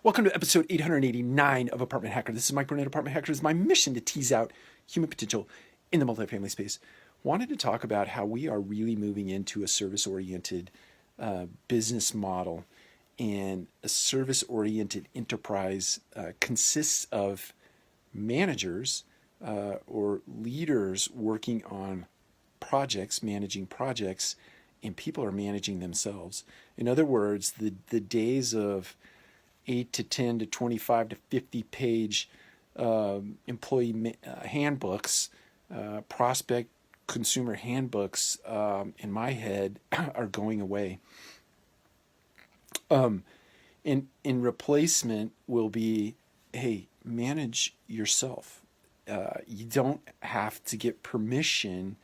Welcome to episode 889 of Apartment Hacker. This is Mike Burnett, Apartment Hacker. It's my mission to tease out human potential in the multifamily space. Wanted to talk about how we are really moving into a service-oriented business model, and a service-oriented enterprise consists of managers or leaders working on projects, managing projects, and people are managing themselves. In other words, the days of 8 to 10 to 25 to 50 page employee handbooks, prospect consumer handbooks, in my head, are going away. In replacement will be, hey, manage yourself. You don't have to get permission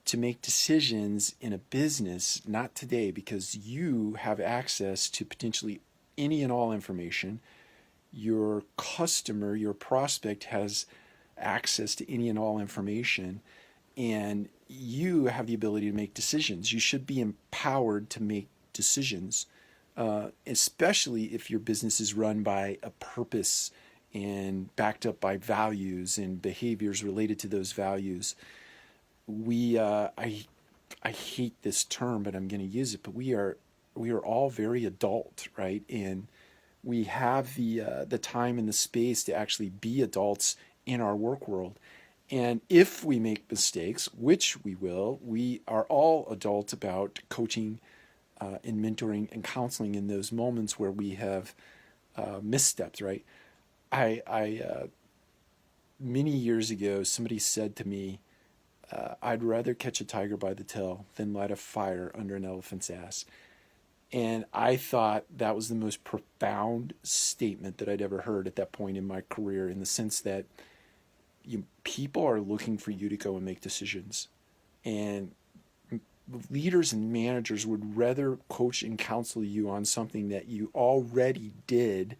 to make decisions in a business, not today, because you have access to potentially any and all information. Your customer, your prospect has access to any and all information, and you have the ability to make decisions. You should be empowered to make decisions, especially if your business is run by a purpose and backed up by values and behaviors related to those values. I hate this term, but I'm going to use it. But we are all very adult, right? And we have the time and the space to actually be adults in our work world. And if we make mistakes, which we will, we are all adults about coaching and mentoring and counseling in those moments where we have missteps, right? I many years ago, somebody said to me, I'd rather catch a tiger by the tail than light a fire under an elephant's ass. And I thought that was the most profound statement that I'd ever heard at that point in my career, in the sense that people are looking for you to go and make decisions. And leaders and managers would rather coach and counsel you on something that you already did,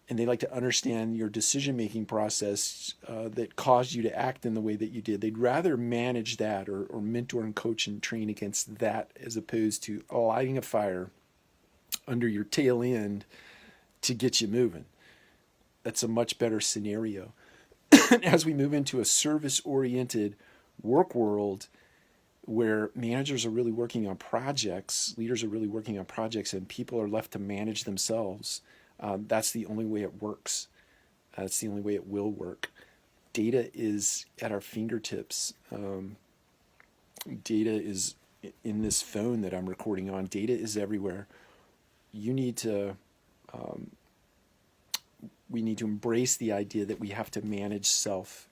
and they like to understand your decision-making process that caused you to act in the way that you did. They'd rather manage that or mentor and coach and train against that, as opposed to lighting a fire under your tail end to get you moving. That's a much better scenario. As we move into a service-oriented work world where managers are really working on projects, leaders are really working on projects, and people are left to manage themselves, that's the only way it works. That's the only way it will work. Data is at our fingertips. Data is in this phone that I'm recording on. Data is everywhere. We need to embrace the idea that we have to manage self.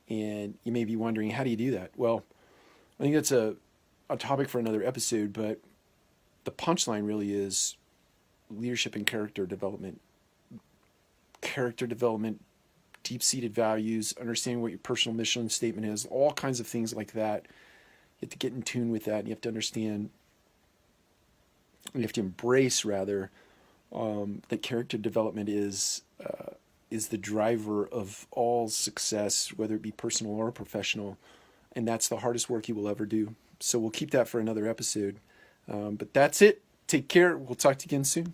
And you may be wondering, how do you do that? Well, I think that's a topic for another episode, but the punchline really is leadership and character development. Character development, deep-seated values, understanding what your personal mission statement is, all kinds of things like that. You have to get in tune with that. And you have to understand, you have to embrace, rather, that character development is the driver of all success, whether it be personal or professional. And that's the hardest work you will ever do. So we'll keep that for another episode. But that's it. Take care. We'll talk to you again soon.